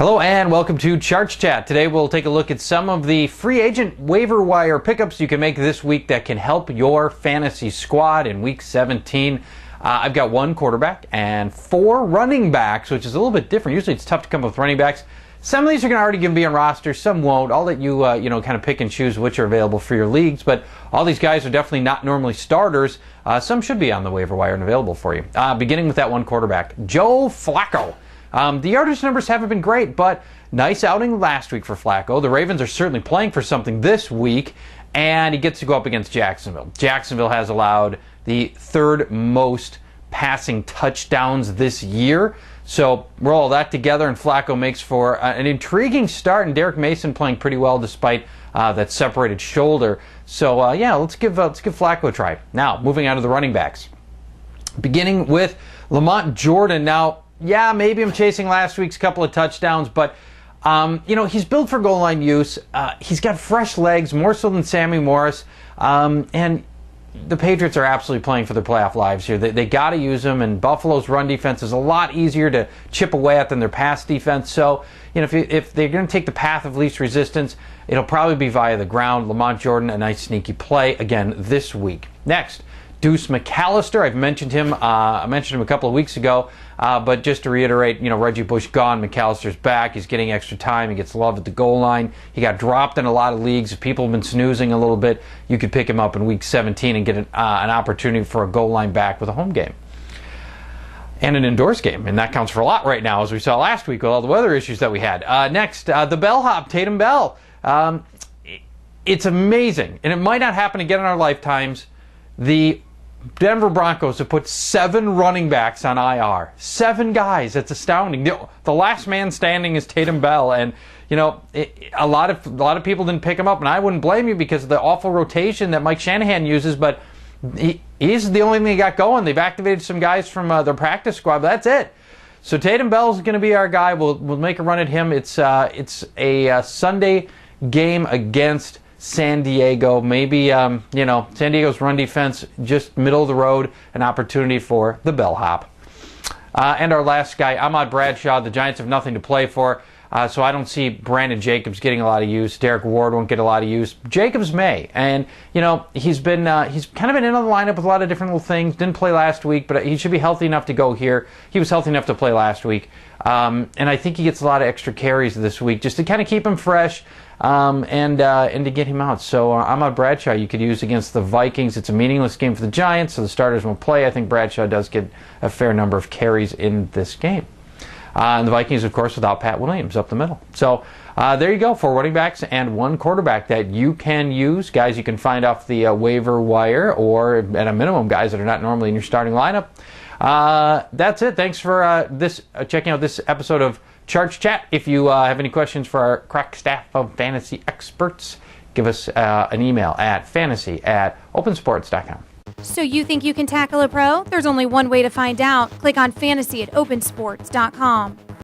Hello and welcome to Charch Chat. Today we'll take a look at some of the free agent waiver wire pickups you can make this week that can help your fantasy squad in week 17. I've got one quarterback and 4 running backs, which is a little bit different. Usually it's tough to come up with running backs. Some of these are going to already be on rosters, some won't. I'll let you, kind of pick and choose which are available for your leagues, but all these guys are definitely not normally starters. Some should be on the waiver wire and available for you. Beginning with that one quarterback, Joe Flacco. The yardage numbers haven't been great, but nice outing last week for Flacco. The Ravens are certainly playing for something this week, and he gets to go up against Jacksonville. Jacksonville has allowed the 3rd most passing touchdowns this year. So roll all that together, and Flacco makes for an intriguing start, and Derek Mason playing pretty well despite that separated shoulder. So let's give Flacco a try. Now, moving on to the running backs. Beginning with Lamont Jordan. Now, yeah, maybe I'm chasing last week's couple of touchdowns, but, he's built for goal line use. He's got fresh legs, more so than Sammy Morris. And the Patriots are absolutely playing for their playoff lives here. They got to use him, and Buffalo's run defense is a lot easier to chip away at than their pass defense. So, if they're going to take the path of least resistance, it'll probably be via the ground. Lamont Jordan, a nice sneaky play again this week. Next, Deuce McAllister. I've mentioned him. I mentioned him a couple of weeks ago, but just to reiterate, Reggie Bush gone. McAllister's back. He's getting extra time. He gets love at the goal line. He got dropped in a lot of leagues. If people have been snoozing a little bit, you could pick him up in week 17 and get an opportunity for a goal line back with a home game and an indoors game, and that counts for a lot right now, as we saw last week with all the weather issues that we had. Next, the bellhop, Tatum Bell. It's amazing, and it might not happen again in our lifetimes. The Denver Broncos have put 7 running backs on IR. 7 guys. It's astounding. The last man standing is Tatum Bell, and a lot of people didn't pick him up, and I wouldn't blame you because of the awful rotation that Mike Shanahan uses. But he's the only thing they got going. They've activated some guys from their practice squad, but that's it. So Tatum Bell is going to be our guy. We'll make a run at him. It's a Sunday game against San Diego. Maybe, San Diego's run defense, just middle of the road, an opportunity for the bellhop. And our last guy, Ahmad Bradshaw. The Giants have nothing to play for, so I don't see Brandon Jacobs getting a lot of use. Derek Ward won't get a lot of use. Jacobs may, and he's kind of been in on the lineup with a lot of different little things. Didn't play last week, but he should be healthy enough to go here. He was healthy enough to play last week, and I think he gets a lot of extra carries this week just to kind of keep him fresh. And to get him out. So Ahmad Bradshaw you could use against the Vikings. It's a meaningless game for the Giants, so the starters won't play. I think Bradshaw does get a fair number of carries in this game. And the Vikings, of course, without Pat Williams up the middle. So there you go, 4 running backs and 1 quarterback that you can use. Guys you can find off the waiver wire, or at a minimum, guys that are not normally in your starting lineup. That's it. Thanks for checking out this episode of Charch Chat. If you have any questions for our crack staff of fantasy experts, give us an email at fantasy@opensports.com. So you think you can tackle a pro? There's only one way to find out. Click on fantasy@opensports.com.